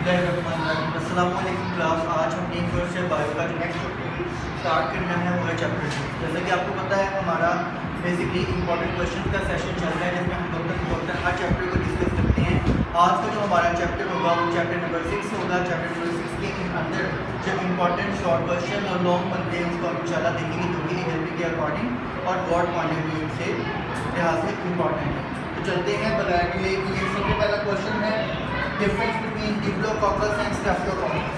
अस्सलामुअलैकुम क्लास। आज हम टेन फर्स्ट से बायो का जो नेक्स्ट टॉपिक स्टार्ट करना है वो है चैप्टर 2। जैसे कि आपको पता है हमारा बेसिकली इंपॉर्टेंट क्वेश्चन का सेशन चल रहा है जिसमें हम डॉक्टर हर चैप्टर को डिस्कस करते हैं। आज का जो हमारा चैप्टर होगा वो चैप्टर नंबर 6 होगा। चैप्टर नंबर 6 के अंदर जो इंपॉर्टेंट शॉर्ट क्वेश्चन और लॉन्ग बनते हैं उसको हम इंशाल्लाह देखेंगे जो कि एनएलपी के अकॉर्डिंग और गॉड पॉइंट ऑफ व्यू से लिहाज से इम्पॉर्टेंट है। तो चलते हैं बताया कि ये सबसे पहला क्वेश्चन है difference between diplococcus and Streptococcus.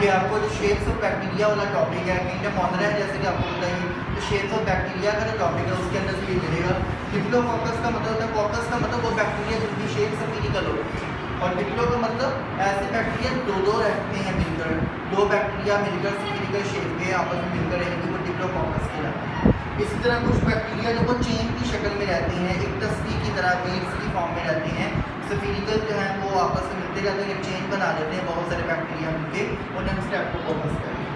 ये आपको जो शेप्स ऑफ बैक्टीरिया वाला टॉपिक है किंगडम ऑनर है, जैसे कि आपको बताइए तो शेप्स ऑफ बैक्टीरिया का जो टॉपिक है उसके अंदर से ये मिलेगा। डिप्लोकोकस का मतलब होता है, कोकस का मतलब वो बैक्टीरिया जिनकी शेप सफेरिकल होती है, और डिप्लो का मतलब ऐसे बैक्टीरिया दो रहते हैं मिलकर, दो बैक्टीरिया मिलकर सफेरिकल शेप के आपस में मिलकर रहेंगे, वो डिप्लोकोकस कहलाते हैं। इसी तरह कुछ बैक्टीरिया जो वो चेन की शक्ल में रहते हैं, एक तस्वीर की तरह बीड्स की फॉर्म में रहते हैं। सफेरिकल जो है वो आपस में मिलते रहते हैं, एक चेन बना देते हैं बहुत सारे बैक्टीरिया मिलके, उन्हें हम स्ट्रेप्टोकोकस कहते हैं।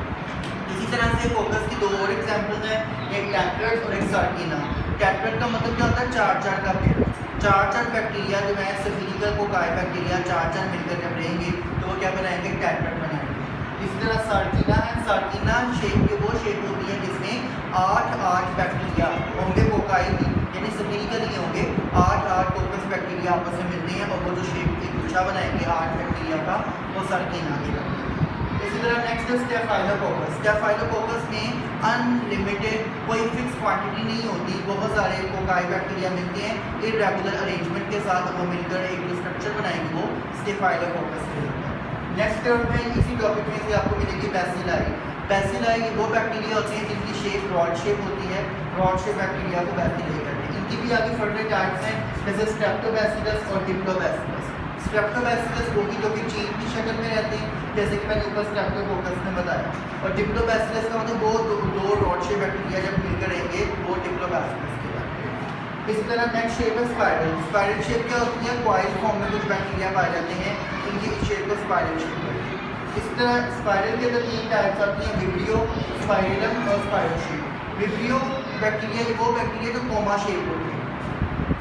इसी तरह से कोकस की दो और एग्जाम्पल हैं, एक टैट्रेट और एक सार्किना। टैट्रेट का मतलब क्या होता है, चार का पेड़। चार बैक्टीरिया जो है सफेरिकल कोकाई बैक्टीरिया चार मिलकर जब रहेंगे तो वो क्या बनाएंगे, टैट्रेट बनाएंगे। इसी तरह सार्किना है, सार्किना शेप की वो शेप होती है जिसमें 8 बैक्टीरिया होंगे कोकाई में, यानी सफेरिकल ही होंगे। 8 कोकस बैक्टीरिया आपस में मिलते हैं और वो जो शेप एक गुच्छा बनाएंगे 8 बैक्टीरिया का, वो सार्किना कहलाता है। इसी तरह नेक्स्ट है स्टेफाइलोकोकस। स्टेफाइलोकोकस में अनलिमिटेड कोई फिक्स क्वांटिटी नहीं होती, बहुत सारे कोकाई बैक्टीरिया मिलते हैं इरेगुलर अरेंजमेंट के साथ, वो मिलकर एक जो स्ट्रक्चर बनाएंगे वो स्टेफाइलोकोकस कहलाता है। नेक्स्ट टर्म में इसी टॉपिक में से आपको मिलेगी बैसिलाई। बैसिलाई वो बैक्टीरिया होते हैं जिनकी शेप रॉड शेप होती है, रॉड शेप बैक्टीरिया को बैसिलाई कहते हैं। इनकी भी आगे फर्दर टाइप्स हैं जैसे स्ट्रेप्टोबैसिलस और डिप्लोबैसिलस। स्ट्रेप्टोबैसिलस वो भी जो कि चेन की शक्ल में रहते हैं, जैसे कि मैंने ऊपर स्ट्रेप्टोकोकस में बताया, और डिप्लोबैसिलस का मतलब वो दो रॉड शेप बैक्टीरिया जब मिलकर रहेंगे वो डिप्लोबैसिलस कहलाते हैं। इसी तरह नेक्स्ट शेप है स्पाइरल। स्पाइरल शेप क्या होती है, कॉइल फॉर्म में कुछ बैक्टीरिया पाए जाते हैं, इनकी शेप को स्पाइरल शेप कहते हैं। इसी तरह स्पाइरल के अंदर 3 टाइप्स आती हैं, विब्रियो, स्पाइरलम और स्पाइरल शेप। विब्रियो बैक्टीरिया वो बैक्टीरिया जो कोमा शेप होती है।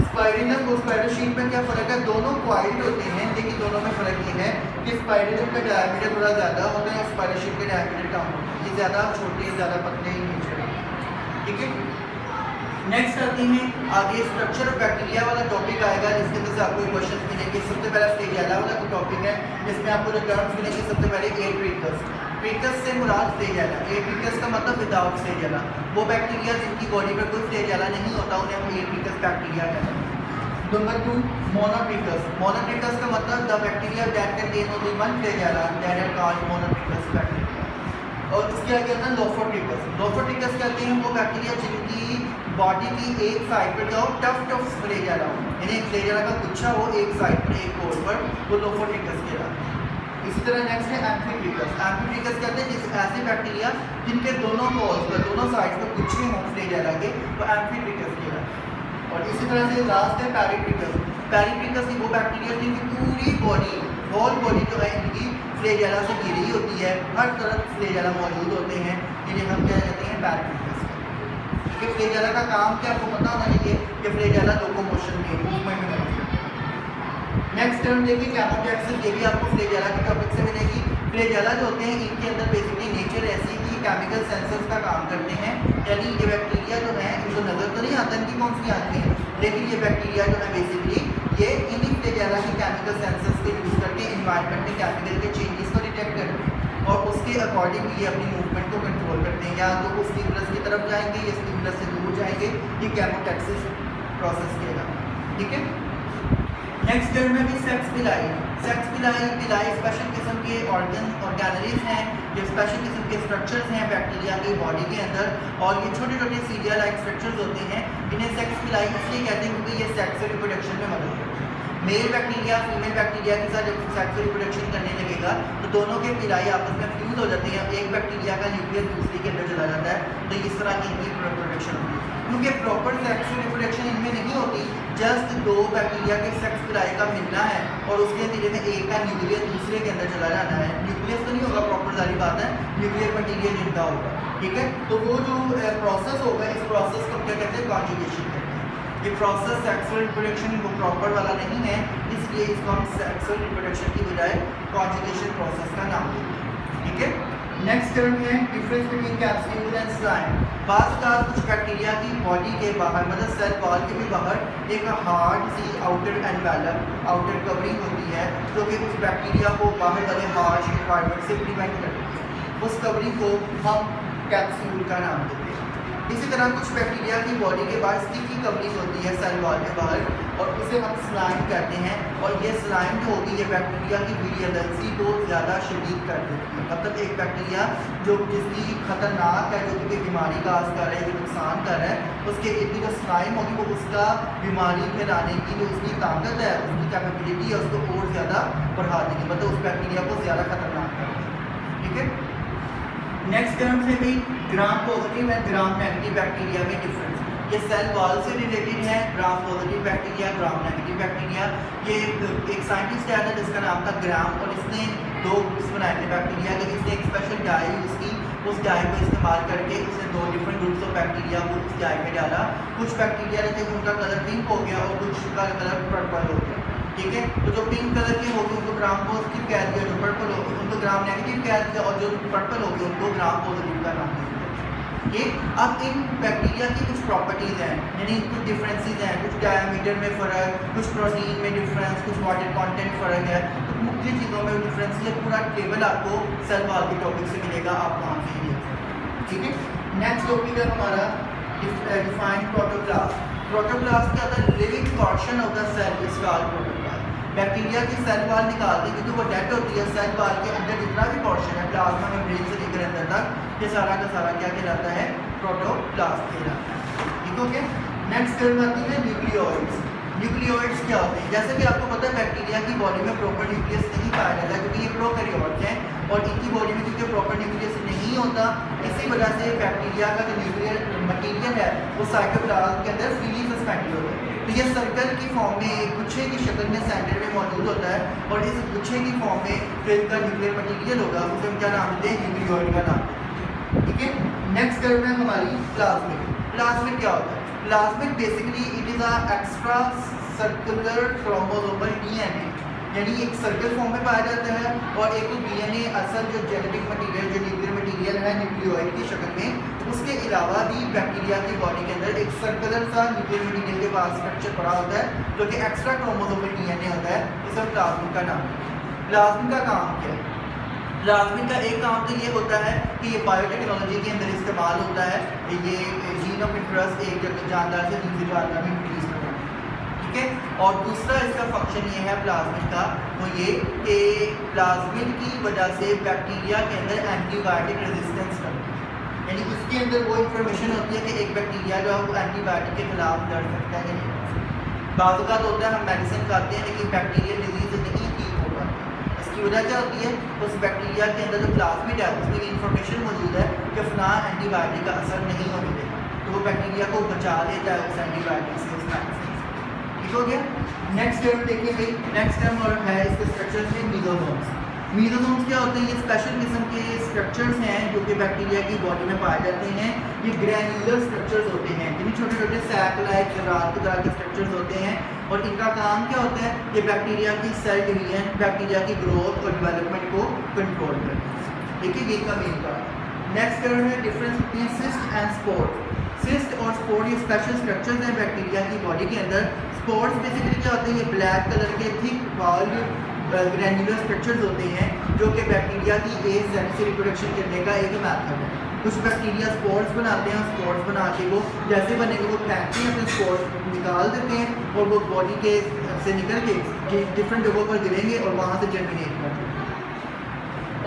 स्पाइरलम और स्पाइरल शेप में क्या फ़र्क है, दोनों कॉइल्ड होते हैं लेकिन दोनों में फ़र्क ये है कि स्पाइरलम का डायमीटर थोड़ा ज़्यादा होता है और स्पाइरल शेप का डायमीटर कम होता है। ये ज़्यादा छोटे ज़्यादा पतले ही नेचर है, ठीक है। नेक्स्ट आती है आगे स्ट्रक्चर ऑफ बैक्टीरिया वाला टॉपिक आएगा जिसके अंदर से आपको क्वेश्चन मिलेंगे। सबसे पहला फ्लेजेला वाला टॉपिक है जिसमें आपको जो टर्म्स मिलेंगे, सबसे पहले एट्रिकस। ट्रिकस से मुराद फ्लेजेला। एट्रिकस का मतलब विदाउट फ्लेजेला, वो बैक्टीरिया जिनकी बॉडी पर कोई फ्लेजेला नहीं होता उन्हें हम एट्रिकस बैक्टीरिया कहते हैं। नंबर 2 मोनोट्रिकस। मोनोट्रिकस का मतलब the bacteria that contain only one flagella that are called monotrichous bacteria. और इसके आगे आता है लोफोट्रिकस। लोफोट्रिकस कहते हैं वो बैक्टीरिया जिनकी बॉडी की एक साइड पर जाओ टफ फ्लेजेला हो, यानी एक फ्लेजेला का गुच्छा हो एक साइड पर एक कोर पर, वो लोफोट्रिकस कहलाता है। इसी तरह नेक्स्ट है एम्फीट्रिकस। एम्फीट्रिकस कहते हैं जिस ऐसे बैक्टीरिया जिनके दोनों पोल्स पर दोनों साइड पर गुच्छे हों फ्लेजेला के, वो एम्फीट्रिकस कहलाता है। और इसी तरह से लास्ट है पैरीट्रिकस। पैरीट्रिकस की वो बैक्टीरिया जिनकी पूरी बॉडी होल बॉडी जो है इनकी फ्लेजेला से घिरी होती है, हर तरफ फ्लेजेला मौजूद होते हैं, इन्हें हम क्या कहते हैं, पैरीट्रिकस। कि फ्लेजेला का काम क्या आपको पता होना चाहिए कि फ्लेजेला लोकोमोशन में मूवमेंट में मदद करता है। नेक्स्ट टर्म देखिए कैमोटैक्सिस, ये भी आपको फ्लेजेला के टॉपिक से मिलेगी। फ्लेजेला जो होते हैं इनके अंदर बेसिकली नेचर ऐसी है कि केमिकल सेंसर्स का काम करते हैं, यानी ये बैक्टीरिया जो है इनको नज़र तो नहीं आता इनकी कौन सी आती है, लेकिन ये बैक्टीरिया जो है बेसिकली ये इन्हीं फ्लेजेला के केमिकल सेंसर्स के यूज़ करके इन्वायरमेंट में केमिकल के चेंजेस को डिटेक्ट करते हैं और उसके अकॉर्डिंग ये अपनी मूवमेंट को कंट्रोल करते हैं, या तो उस स्टिमुलस की तरफ जाएंगे या स्टिमुलस से दूर जाएंगे, ये केमोटैक्सिस प्रोसेस कहलाता है, ठीक है। नेक्स्ट टर्म में भी सेक्स पिलाई। सेक्स पिलाई स्पेशल किस्म के ऑर्गेनरीज हैं, ये स्पेशल किस्म के स्ट्रक्चर्स हैं बैक्टीरिया की बॉडी के अंदर, और ये छोटे छोटे सीडिया लाइक स्ट्रक्चर्स होते हैं। इन्हें सेक्स पिलाई इसलिए कहते हैं क्योंकि ये सेक्स रिप्रोडक्शन में मदद करते हैं। मेल बैक्टीरिया फीमेल बैक्टीरिया के साथ जब सेक्स रिप्रोडक्शन करने लगेगा तो दोनों के पिलाई आपस में फ्यूज हो जाते हैं, एक बैक्टीरिया का न्यूक्लियस दूसरे के अंदर चला जाता है, तो इस तरह की इनकी रिप्रोडक्शन होती है। क्योंकि प्रॉपर सेक्स रिप्रोडक्शन इनमें नहीं होती, जस्ट 2 बैक्टीरिया के सेक्स पिलाई का मिलना है और उसके नतीजे में एक का न्यूक्लियस दूसरे के अंदर चला जाना है। न्यूक्लियस तो नहीं होगा प्रॉपर, सारी बात है, न्यूक्लियर मटीरियल इनका होगा, ठीक है। तो वो जो प्रोसेस होगा इस प्रोसेस को क्या कहते हैं, कॉन्जुगेशन कहते हैं। ये प्रोसेस सेक्सुअल रिप्रोडक्शन वो प्रॉपर वाला नहीं है, इसलिए इसको हम सेक्सुअल रिप्रोडक्शन की बजाय कॉन्जुगेशन प्रोसेस का नाम देते हैं। ठीक है, नेक्स्ट टर्म है difference between capsule and slime. बात का कुछ बैक्टीरिया की बॉडी के बाहर मतलब सेल वॉल के भी बाहर एक हार्ड सी आउटर एनवेलप आउटर कवरिंग होती है जो कि उस बैक्टीरिया को बाहर वाले हार्श एनवायरनमेंट से प्रिवेंट करती है। उस कवरिंग को हम कैप्सूल का नाम देते हैं। इसी तरह कुछ बैक्टीरिया की बॉडी के बाहर स्टिकी कवरिंग होती है सेल वॉल के बाहर और उसे हम स्लाइम कहते हैं। और ये स्लाइम जो होगी ये बैक्टीरिया की विरुलेंसी को ज़्यादा शदीद कर देती है। मतलब एक बैक्टीरिया जो जिसकी खतरनाक है, जो कि बीमारी का आस कर है, जो नुकसान कर रहा है, उसके इतनी जो स्लाइम होगी वो उसका बीमारी फैलाने की जो उसकी ताकत है, उसकी कैपेबिलिटी है, उसको और ज़्यादा बढ़ा देगी, मतलब उस बैक्टीरिया को ज़्यादा खतरनाक कर देगी। ठीक है, नेक्स्ट टर्म से भी gram positive and gram negative bacteria में डिफरेंस। ये सेल वॉल से रिलेटेड है, gram positive bacteria, gram negative bacteria. ये एक साइंटिस्ट है जिसका नाम था ग्राम और इसने 2 ग्रुप्स बनाए थे बैक्टीरिया के। इसने एक स्पेशल डाई यूज़ की, उस डाई को इस्तेमाल करके उसने 2 डिफरेंट ग्रुप्स ऑफ बैक्टीरिया को उस डाई में डाला। कुछ बैक्टीरिया रहते उनका कलर पिंक हो गया और कुछ का कलर पर्पल हो गया। ठीक है, तो जो पिंक कलर के होगी उनको ग्राम पॉजिटिव कह दिया, जो पर्पल होगी उनको ग्राम नेगेटिव कह दिया और जो पर्पल होगी उनको ग्राम पॉजिटिव का नाम दिया। ये अब इन बैक्टीरिया की कुछ प्रॉपर्टीज़ हैं, यानी कुछ डिफरेंसेस हैं, कुछ डायमीटर में फ़र्क, कुछ प्रोटीन में डिफरेंस, कुछ वाटर कंटेंट फ़र्क है, तो मुख्तलिफ चीज़ों में डिफरेंस है। पूरा टेबल आपको सेल वॉल के टॉपिक से मिलेगा, आप वहाँ से ही देख सकते हैं। ठीक है, नेक्स्ट टॉपिक है हमारा डिफाइंड प्रोटोप्लास्ट। प्रोटोप्लास्ट क्या होता है? Living portion of the cell is called protoplast. Bacteria की सेल वॉल निकालती है क्योंकि वो डेड होती है। सेल वॉल के अंदर जितना भी पोर्शन है प्लाज्मा मेम्ब्रेन से लेकर अंदर तक, ये सारा का सारा क्या कहलाता है? प्रोटोप्लास्ट कहलाता है। ठीक हो गया। नेक्स्ट टर्म आती है न्यूक्लियोइड्स। न्यूक्लियोइड्स क्या होते हैं? जैसे कि आपको पता है बैक्टीरिया की बॉडी में प्रॉपर न्यूक्लियस नहीं पाया जाता है क्योंकि ये प्रोकैरियोट्स हैं और इनकी बॉडी में क्योंकि प्रॉपर न्यूक्लियस नहीं होता, इसी वजह से बैक्टीरिया का जो न्यूक्लियर मटीरियल है वो साइटोप्लाज्म के अंदर फ्रीली सस्पेंडेड होता है। तो ये सर्कल की फॉर्म में एक गुच्छे की शक्ल में सेंटर में मौजूद होता है और इस गुच्छे की फॉर्म में जो इनका न्यूक्लियर मटीरियल होगा उसे हम क्या नाम देते हैं? न्यूक्लियोइड का नाम देते हैं। ठीक है, नेक्स्ट टर्म है हमारी प्लाज्मिड। प्लाज्मिड क्या होता है? Plasmid basically it is a extra circular chromosomal DNA, यानी एक सर्कल फॉर्म में पाया जाता है और एक तो डीएनए असल जो जेनेटिक मटीरियल जो न्यूक्लियर मटीरियल है न्यूक्लियोइड की शक्ल में, उसके अलावा भी बैक्टीरिया की बॉडी के अंदर एक सर्कुलर सा न्यूक्लियर मटीरियल के पास स्ट्रक्चर पड़ा होता है जो कि एक्स्ट्रा क्रोमोसोमल डीएनए होता है। इसे प्लाज्मिड का नाम है। प्लाज्मिड का काम क्या है? प्लाज्मिड का एक काम तो ये होता है कि ये बायोटेक्नोलॉजी के अंदर इस्तेमाल होता है। ये जीन ऑफ इंटरेस्ट एक जानदार से दूसरी जानदार में इंक्रीज करता है। ठीक है, और दूसरा इसका फंक्शन ये है प्लाज्मिड का, वो ये कि प्लाज्मिड की वजह से बैक्टीरिया के अंदर एंटीबायोटिक रेजिस्टेंस करता है, यानी उसके अंदर वो इंफॉर्मेशन होती है कि एक बैक्टीरिया जो है वो एंटीबायोटिक के खिलाफ लड़ सकता है। बात का तो होता है हम मेडिसिन खाते हैं लेकिन बैक्टीरियल डिजीज नहीं ठीक हो पाती। इसकी वजह क्या होती है? उस बैक्टीरिया के अंदर जो प्लाज्मिड है उसमें इंफॉर्मेशन मौजूद है कि फलां एंटीबायोटिक का असर नहीं होने देगा, तो वो बैक्टीरिया को बचा लेता है उस एंटीबायोटिक से, उस मेडिसिन से। ठीक हो गया। नेक्स्ट टर्म देखिए भाई, नेक्स्ट टर्म और है इसके स्ट्रक्चर्स में मीजोसोम्स। मीजोसोम्स क्या होते हैं? ये स्पेशल किस्म के स्ट्रक्चर्स हैं जो कि बैक्टीरिया की बॉडी में पाए जाते हैं। ये ग्रैन्युलर स्ट्रक्चर्स होते हैं, यानी छोटे छोटे सैक लाइक रात की तरह के स्ट्रक्चर्स होते हैं और इनका काम क्या होता है? ये बैक्टीरिया की सेल डिवीजन, बैक्टीरिया की ग्रोथ और डेवलपमेंट को कंट्रोल करते हैं। ठीक है, ये इनका मेन काम है। नेक्स्ट टर्म है difference between cyst and spore. Cyst और स्पोर ये स्पेशल स्ट्रक्चर्स हैं बैक्टीरिया की बॉडी के अंदर। स्पोर्स बेसिकली क्या होते हैं? ये ब्लैक कलर के थिक वॉल्ड ग्रैन्युलर स्ट्रक्चर्स होते हैं जो कि बैक्टीरिया की एक सेल से रिप्रोडक्शन करने का एक मेथड है। कुछ बैक्टीरिया स्पोर्स बनाते हैं, स्पोर्स बना के वो जैसे बनेंगे वो फेंकते हैं, अपने स्पोर्स निकाल देते हैं और वो बॉडी के से निकल के डिफरेंट जगहों पर गिरेंगे और वहाँ से जर्मिनेट करते हैं।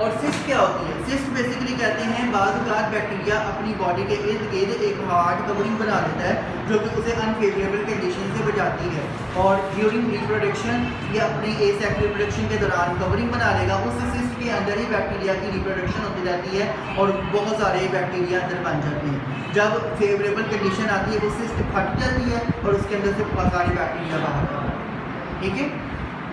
और सिस्ट क्या होती है? सिस्ट बेसिकली कहते हैं बाज़ औक़ात बैक्टीरिया अपनी बॉडी के इर्द गिर्द एक हार्ड कवरिंग बना देता है जो कि उसे अनफेवरेबल कंडीशन से बचाती है और ड्यूरिंग रिप्रोडक्शन या अपनी एसेक्सुअल रिप्रोडक्शन के दौरान कवरिंग बना लेगा। उस सिस्ट के अंदर ही बैक्टीरिया की रिप्रोडक्शन होती जाती है और बहुत सारे बैक्टीरिया अंदर बन जाते हैं। जब फेवरेबल कंडीशन आती है वो सिस्ट फट जाती है और उसके अंदर से बहुत सारे बैक्टीरिया बाहर आते हैं। ठीक है,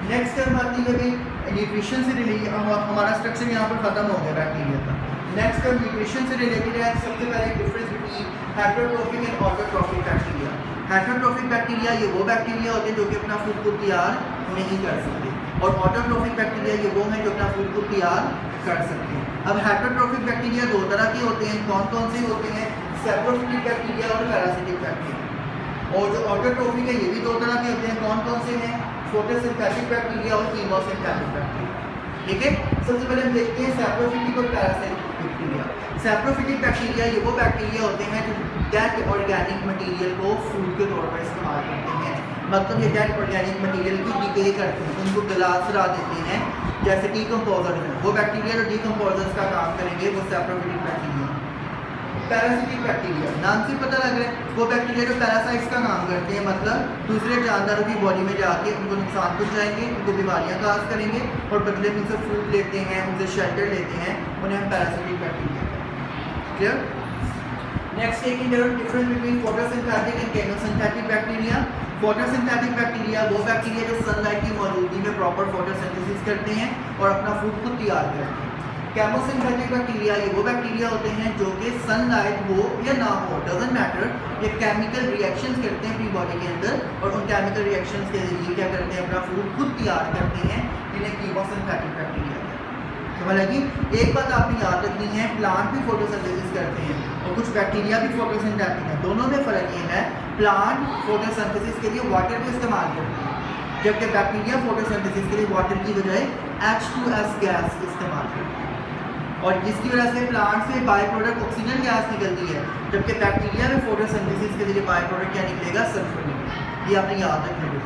नेक्स्ट टर्म आती है भाई न्यूट्रिशन से रिलेटेड। हमारा स्ट्रक्चर यहाँ पर खत्म हो गया बैक्टीरिया का। नेक्स्ट टर्म न्यूट्रिशन से रिलेटेड है। सबसे पहले difference between heterotrophic and autotrophic bacteria. Heterotrophic bacteria ये वो बैक्टीरिया होते हैं जो कि अपना फूड को तैयार नहीं कर सकते, और ऑटोट्रोफिक बैक्टीरिया ये वो हैं जो अपना फूड को तैयार कर सकते हैं। अब हेटरोट्रोफिक बैक्टीरिया दो तरह के होते हैं, कौन कौन से होते हैं? सैप्रोफिटिक बैक्टीरिया और पैरासिटिक बैक्टीरिया। और जो ऑटोट्रोफिक है ये भी दो तरह के होते हैं, कौन कौन से हैं? फोटोसिंथेटिक बैक्टीरिया और कीमोसिंथेटिक बैक्टीरिया। ठीक है, सबसे पहले हम देखते हैं सैप्रोफिटिक और पैरासिटिक बैक्टीरिया। सैप्रोफिटिक बैक्टीरिया ये वो बैक्टीरिया होते हैं जो डेड ऑर्गेनिक मटेरियल को फूड के तौर पर इस्तेमाल करते हैं, मतलब ये डेड ऑर्गेनिक मटेरियल की डिके करते हैं, उनको गला देते हैं, जैसे डीकम्पोजर है वो बैक्टीरिया जो डीकम्पोजर्स का काम करेंगे, वो सैप्रोफिटिक बैक्टीरिया। पैरासिटिक बैक्टीरिया नाम से पता लग रहा है, वो बैक्टीरिया जो पैरासाइट्स का काम करते हैं, मतलब दूसरे जानदारों की बॉडी में जाके उनको नुकसान पहुंचाएंगे, उनको बीमारियां काज करेंगे और बदले में उनसे फूड लेते हैं, उनसे शेल्टर लेते हैं, उन्हें हम parasitic bacteria. Clear? Next taking difference between photosynthetic and chemosynthetic bacteria. Photosynthetic bacteria वो बैक्टीरिया जो सनलाइट की मौजूदगी में प्रॉपर फोटोसिंथेसिस करते हैं और अपना फूड खुद तैयार करते हैं। केमोसिंथेटिक बैक्टीरिया ये वो बैक्टीरिया होते हैं जो कि सनलाइट हो या ना हो, डजंट मैटर, ये केमिकल रिएक्शंस करते हैं अपनी बॉडी के अंदर और उन केमिकल रिएक्शंस के जरिए क्या करते हैं? अपना फूड खुद तैयार करते हैं, इन्हें केमोसिंथेटिक बैक्टीरिया कहते हैं। समझ लगी? एक बात आपने याद रखनी है, प्लांट भी फोटोसिंथेसिस करते हैं और कुछ बैक्टीरिया भी फोटोसिंथेटिक हैं, दोनों में फ़र्क ये है, प्लांट फोटोसिंथेसिस के लिए वाटर का इस्तेमाल करते हैं, जबकि बैक्टीरिया फोटोसिंथेसिस के लिए वाटर की बजाय H2S गैस इस्तेमाल करते हैं, और जिसकी वजह से प्लांट से बाय प्रोडक्ट ऑक्सीजन गैस निकलती है, जबकि बैक्टीरिया में फोटोसिंथेसिस के लिए बाय प्रोडक्ट क्या निकलेगा? सल्फर निकलेगा। ये आपने याद रखना है,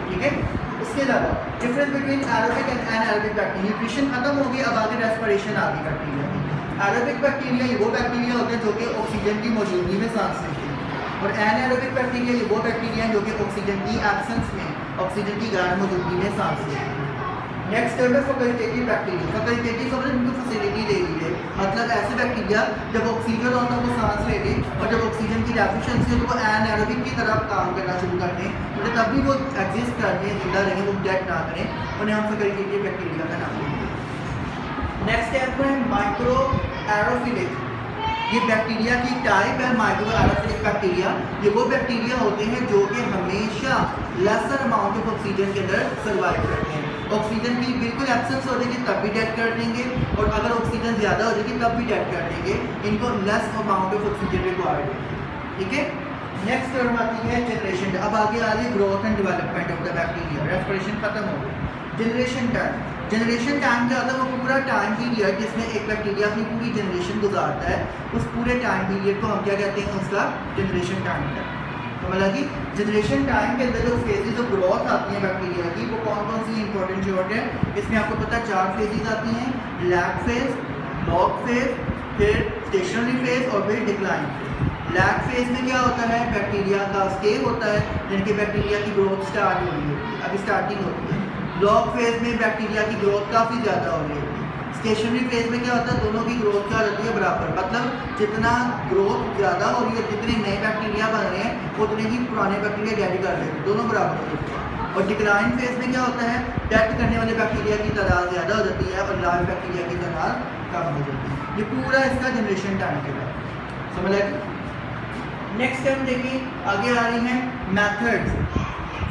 ठीक है। उसके अलावा difference between aerobic and anaerobic bacteria. Nutrition खत्म हो गई, अब आगे रेस्पिरेशन आ गई बैक्टीरिया की। एरोबिक बैक्टीरिया ये वो बैक्टीरिया होते हैं जो कि ऑक्सीजन की मौजूदगी में सांस लेते हैं, और एनारोबिक बैक्टीरिया ये वो बैक्टीरिया हैं जो कि ऑक्सीजन की एब्सेंस में, ऑक्सीजन की गैर मौजूदगी में सांस लेते हैं। नेक्स्ट टर्म है फैकल्टेटिव बैक्टीरिया। फैकल्टेटिव का मतलब उनको फैसिलिटी दे दी है, मतलब ऐसे बैक्टीरिया जब ऑक्सीजन होता है वो सांस ले लें, और जब ऑक्सीजन की डेफिशिएंसी हो तो वो एनारोबिक की तरफ काम करना शुरू कर दें, मतलब तब भी वो एग्जिस्ट करते हैं, जिंदा रहेंगे, वो डेड ना करें, उन्हें हम फैकल्टेटिव बैक्टीरिया का नाम देंगे। नेक्स्ट टाइप है माइक्रो एरोफिलिक। ये बैक्टीरिया की टाइप है माइक्रो एरोफिलिक बैक्टीरिया। ये वो बैक्टीरिया होते हैं जो कि हमेशा लेसर अमाउंट ऑफ ऑक्सीजन के अंदर सर्वाइव करते हैं। ऑक्सीजन की बिल्कुल एब्सेंस हो जाएगी तब भी डेड कर देंगे, और अगर ऑक्सीजन ज़्यादा हो जाएगी तब भी डेड कर देंगे, इनको less amount of oxygen required है, ठीक है। नेक्स्ट टर्म आती है जनरेशन। अब आगे आ रही है growth and development of the bacteria. Respiration खत्म हो गई। Generation time. जनरेशन टाइम क्या होता है? वो पूरा टाइम पीरियड जिसमें एक बैक्टीरिया अपनी पूरी जनरेशन गुजारता है, उस पूरे टाइम पीरियड को हम क्या कहते हैं? उसका जनरेशन टाइम है। तो मतलब कि जनरेशन टाइम के अंदर जो फेजेज ऑफ ग्रोथ आती हैं बैक्टीरिया की, वो कौन कौन सी इंपॉर्टेंट शॉर्ट है? इसमें आपको पता है 4 फेजेज आती हैं, लैग फेज, लॉग फेज, फिर स्टेशनरी फेज और फिर डिक्लाइन फेज। लैग फेज में क्या होता है? बैक्टीरिया का स्टेज होता है, यानी कि बैक्टीरिया की ग्रोथ स्टार्ट हो रही है, अभी स्टार्टिंग होती है। लॉग फेज में बैक्टीरिया की ग्रोथ काफ़ी ज़्यादा हो रही है। स्टेशनरी फेज में क्या होता है? दोनों की ग्रोथ क्या होती है? बराबर, मतलब जितना ग्रोथ ज़्यादा हो रही है, जितने नए बैक्टीरिया बन रहे हैं उतने ही पुराने बैक्टीरिया डेड कर रहे हैं, दोनों बराबर होते हैं। और डिक्लाइन फेज में क्या होता है? डेड करने वाले बैक्टीरिया की तादाद ज़्यादा हो जाती है और लाइव बैक्टीरिया की तादाद कम हो जाती है। ये पूरा इसका जनरेशन टाइम के बाद समझ आएगी। नेक्स्ट टाइम देखिए आगे आ रही हैं methods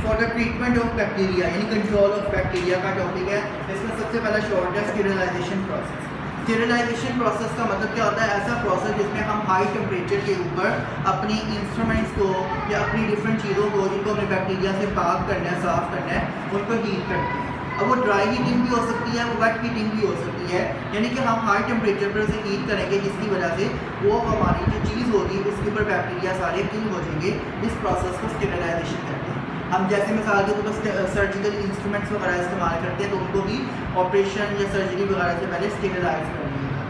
for the treatment of bacteria, यानी कंट्रोल ऑफ बैक्टीरिया का टॉपिक है। इसमें सबसे पहला शॉर्ट है स्टेरिलाइजेशन प्रोसेस। स्टेरिलाइजेशन प्रोसेस का मतलब क्या होता है? ऐसा प्रोसेस जिसमें हम हाई टेम्परेचर के ऊपर अपनी इंस्ट्रूमेंट्स को या अपनी डिफरेंट चीज़ों को जिनको हमने बैक्टीरिया से पाक करना है, साफ़ करना है, उनको हीट करते हैं। अब वो ड्राई हीटिंग भी हो सकती है, वो वेट हीटिंग भी हो सकती है, यानी कि हम हाई टेम्परेचर पर उसे हीट करेंगे जिसकी वजह से वो हमारी जो चीज़ होगी उसके ऊपर बैक्टीरिया सारे किल हो जाएंगे। इस प्रोसेस को स्टेरिलाइजेशन कहते हैं। हम जैसे मिसाल के तौर पर सर्जिकल इंस्ट्रूमेंट्स वगैरह इस्तेमाल करते हैं तो उनको भी ऑपरेशन या सर्जरी वगैरह से पहले स्टेरिलाइज कर लिया,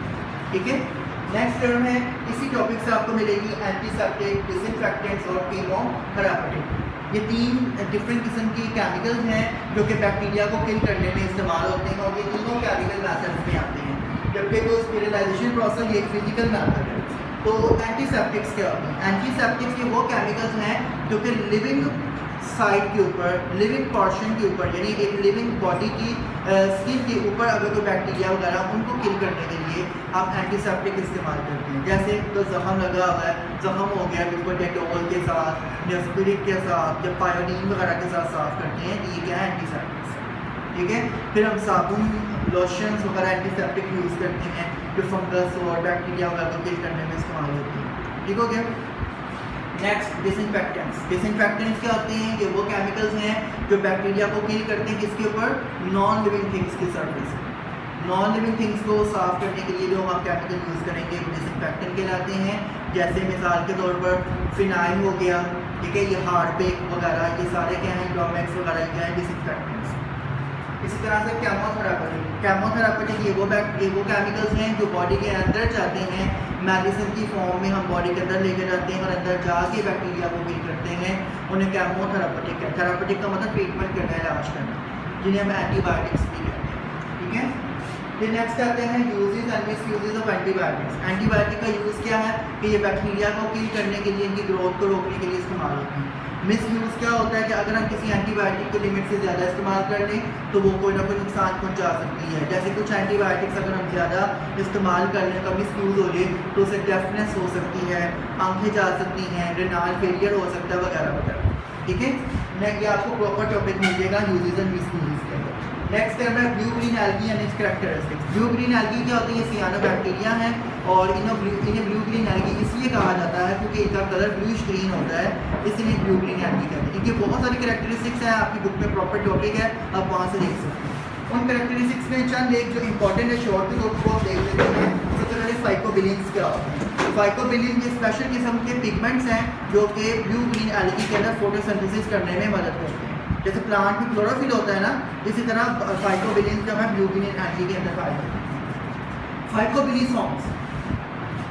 ठीक है। नेक्स्ट टर्म है, इसी टॉपिक से आपको मिलेगी एंटीसेप्टिक, डिसइंफेक्टेंट्स और कीमोथेरेपेटिक। ये 3 डिफरेंट किस्म की केमिकल्स हैं जो कि बैक्टीरिया को किल करने में इस्तेमाल होते हैं, और ये तीनों केमिकल मैथड्स में आते हैं, जबकि जो स्टेरिलाइजेशन प्रोसेस ये फिजिकल मैथड है। तो एंटीसेप्टिक्स क्या होते हैं? एंटीसेप्टिक्स ये वो केमिकल्स हैं जो कि लिविंग साइड के ऊपर, लिविंग पोर्शन के ऊपर, यानी एक लिविंग बॉडी की स्किन के ऊपर अगर कोई बैक्टीरिया वगैरह उनको किल करने के लिए आप एंटीसेप्टिक इस्तेमाल करते हैं। जैसे तो जख्म लगा हुआ है, जख्म हो गया, बिल्कुल डेटोल के साथ या स्पिरिट के साथ या पायोडीन वगैरह के साथ साफ करते हैं, तो ये क्या है, एंटीसेप्टिक्स, ठीक है। फिर हम साबुन, लोशन वगैरह एंटीसेप्टिक यूज़ करते हैं जो फंगस और बैक्टीरिया वगैरह को किल करने में इस्तेमाल होती है, ठीक हो गया। Next disinfectants. डिसइंफेक्टेंट्स क्या होते हैं, ये वो केमिकल्स हैं जो बैक्टीरिया को किल करते हैं किसके ऊपर, नॉन लिविंग थिंग्स की सरफेस। नॉन लिविंग थिंग्स को साफ करने के लिए जो हम केमिकल यूज़ करेंगे वो डिसइंफेक्टेंट कहलाते हैं। जैसे मिसाल के तौर पर फिनाइल हो गया, ठीक है, ये हार्डबेक वगैरह, ये सारे क्या हैं, डोमेक्स वगैरह क्या है, डिसइंफेक्टेंट्स। इसी तरह से केमोथेरापी। केमोथेरापेटिक ये वो केमिकल्स हैं जो बॉडी के अंदर जाते हैं, मेडिसिन की फॉर्म में हम बॉडी के अंदर लेके जाते हैं और अंदर जाके बैक्टीरिया को किल करते हैं, उन्हें केमोथेरापेटिक है। थेरापेटिक का मतलब ट्रीटमेंट करना, इलाज करना, जिन्हें हम एंटीबायोटिक्स भी कहते हैं, ठीक है। फिर नेक्स्ट आते हैं uses and misuses of antibiotics. Antibiotic का यूज़ क्या है कि ये बैक्टीरिया को किल करने के लिए, इनकी ग्रोथ को रोकने के लिए इस्तेमाल होती है। मिसयूज़ क्या होता है कि अगर हम किसी एंटीबायोटिक को लिमिट से ज़्यादा इस्तेमाल कर लें तो वो कोई ना कोई नुकसान पहुंचा सकती है। जैसे कुछ एंटीबायोटिक्स अगर हम ज़्यादा इस्तेमाल कर लें, का मिसयूज़ हो जाए तो उससे डेफनेस हो सकती है, आंखें जा सकती हैं, रेनाल फेलियर हो सकता है वगैरह वगैरह, ठीक है। नेक्स्ट ये आपको प्रॉपर टॉपिक मिलेगा यूजेस एंड मिसयूजेस के अंदर। नेक्स्ट टर्म है blue green algae and it's characteristics. Blue green algae क्या होती है, सियानोबैक्टीरिया है और इन्हें ब्लू ग्रीन एल्गी इसलिए कहा जाता है क्योंकि इनका कलर ब्लूइश ग्रीन होता है, इसलिए ब्लू ग्रीन एल्गी कहते हैं। इनकी बहुत सारी कैरेक्टरिस्टिक्स हैं, आपकी बुक में प्रॉपर टॉपिक है, आप वहाँ से देख सकते हैं। उन कैरेक्टरिस्टिक्स में चंद एक जो इंपॉर्टेंट है शॉर्ट के तौर पर आप देख लेते हैं। सबसे पहले फाइकोबिलिन्स क्या होते हैं। फाइकोबिलिन ये स्पेशल किस्म के पिगमेंट्स हैं जो कि ब्लू ग्रीन एल्गी के अंदर फोटोसिंथेसिस करने में मदद करते हैं। जैसे प्लांट में क्लोरोफिल होता है ना, इसी तरह फाइकोबिलिन जो है ब्लू ग्रीन एल्गी के अंदर पाए जाते हैं। फाइकोबिलिसोम्स।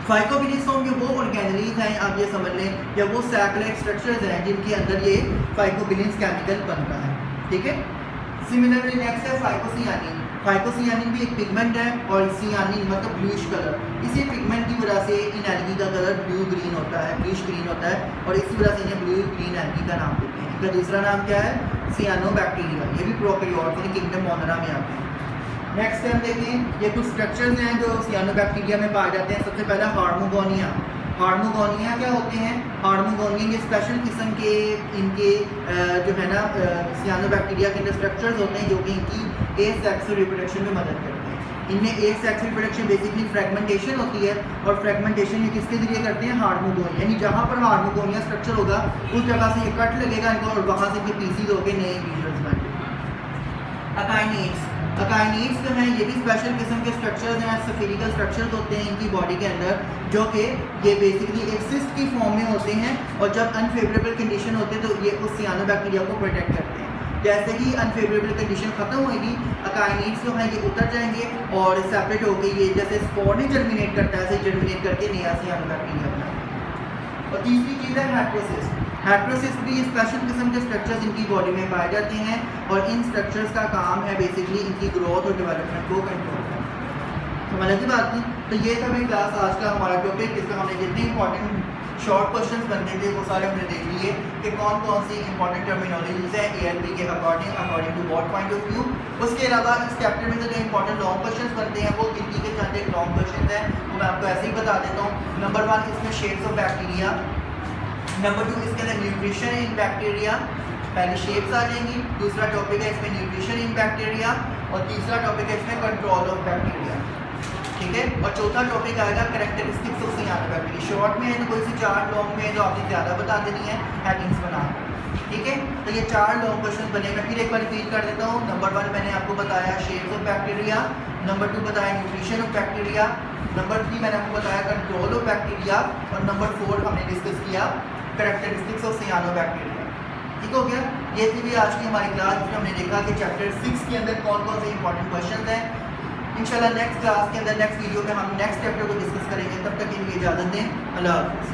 फाइकोबिलिसोम ये वो ऑर्गेनेलीज हैं, आप ये समझ लें, या वो सैकलाइट स्ट्रक्चर्स हैं जिनके अंदर ये फाइकोबिलिन्स केमिकल बनता है, ठीक है। सिमिलरली नेक्स्ट है फाइकोसियानिन। फाइकोसियानिन भी एक पिगमेंट है और सियानिन मतलब ब्लूइश कलर, इसी पिगमेंट की वजह से इन एल्गी का कलर ब्लू ग्रीन होता है, ब्लूइश ग्रीन होता है और इसी वजह से इन्हें ब्लू ग्रीन एल्गी का नाम देते हैं। इनका दूसरा नाम क्या है, सियानोबैक्टीरिया, ये भी प्रोकैरियोट्स किंगडम मोनरा में आते हैं। नेक्स्ट हम देखें, ये कुछ स्ट्रक्चर्स हैं जो सियानोबैक्टीरिया में पाए जाते हैं। सबसे पहला हार्मोगोनिया। हार्मोगोनिया क्या होते हैं, हार्मोगोनिया ये स्पेशल किस्म के इनके जो है ना सियानोबैक्टीरिया के अंदर स्ट्रक्चर्स होते हैं जो कि इनकी एसेक्सुअल रिप्रोडक्शन में मदद करते हैं। इनमें एसेक्सुअल रिप्रोडक्शन बेसिकली फ्रेगमेंटेशन होती है और फ्रेगमेंटेशन ये किसके जरिए करते हैं, हार्मोगोनिया, यानी जहाँ पर हार्मोगोनिया स्ट्रक्चर होगा उस जगह से ये कट लगेगा इनको और वहाँ से इनके पीसीज होकर नए इंडिविजुअल्स बनते। अकाइनेट्स। अकाइनेट्स जो हैं ये भी स्पेशल किस्म के स्ट्रक्चर्स हैं, स्फेरिकल स्ट्रक्चर्स होते हैं इनकी बॉडी के अंदर, जो कि ये बेसिकली एक सिस्ट की फॉर्म में होते हैं और जब अनफेवरेबल कंडीशन होते हैं तो ये उस सियानोबैक्टीरिया को प्रोटेक्ट करते हैं। जैसे ही अनफेवरेबल कंडीशन खत्म होगी, अकाइनेट्स जो हैं ये उतर जाएंगे और सेपरेट होकर ये जैसे स्पोर नहीं जर्मिनेट करता है ऐसे जर्मिनेट करके नया सियानोबैक्टीरिया बनाते हैं। और तीसरी चीज़ है हेट्रोसिस्ट। हेट्रोसिस्ट भी स्पेशल किस्म के स्ट्रक्चर्स इनकी बॉडी में पाए जाते हैं और इन स्ट्रक्चर्स का काम है बेसिकली इनकी ग्रोथ और डेवलपमेंट को कंट्रोल करना। समझ की बात नहीं, तो ये था मेरी क्लास आज का हमारा टॉपिक, जिसका हमने जितने इंपॉर्टेंट शॉर्ट क्वेश्चंस बनते थे वो सारे हमने देख लिए कि कौन कौन सी इंपॉर्टेंट टर्मिनोलॉजीज है ALP के according to what point of view. उसके अलावा इस चैप्टर में से जो इंपॉर्टेंट लॉन्ग क्वेश्चंस बनते हैं वो गिनती के चंद एक लॉन्ग क्वेश्चन हैं, वो मैं आपको ऐसे ही बता देता हूँ। नंबर 1 इसमें शेप्स ऑफ बैक्टीरिया, नंबर 2 इसके अंदर न्यूट्रिशन इन बैक्टीरिया, पहले शेप्स आ जाएंगी, दूसरा टॉपिक है इसमें न्यूट्रिशन इन बैक्टीरिया और तीसरा टॉपिक है इसमें कंट्रोल ऑफ बैक्टीरिया, ठीक है। और चौथा टॉपिक आएगा कैरेक्टरिस्टिक्स ऑफ सियानोबैक्टीरिया। शॉर्ट में है तो कोई सी 4 लॉन्ग में जो आपने ज़्यादा बता देनी है हेडिंग्स बना, ठीक है। तो ये 4 लॉन्ग क्वेश्चन बने, मैं फिर एक बार रिपीट कर देता हूँ। नंबर 1 मैंने आपको बताया शेप्स ऑफ बैक्टीरिया, नंबर 2 बताया न्यूट्रिशन ऑफ बैक्टीरिया, नंबर 3 मैंने आपको बताया कंट्रोल ऑफ बैक्टीरिया और नंबर 4 हमने डिस्कस किया कैरेक्टरिस्टिक्स ऑफ सियानोबैक्टीरिया, ठीक हो गया। ये थी भी आज की हमारी क्लास जिसमें हमने देखा कि चैप्टर 6 के अंदर कौन कौन से इंपॉर्टेंट क्वेश्चन हैं। इंशाल्लाह नेक्स्ट क्लास के अंदर नेक्स्ट वीडियो में हम नेक्स्ट चैप्टर को डिस्कस करेंगे। तब तक के लिए इजाज़त दें, अल्लाह हाफ़िज़।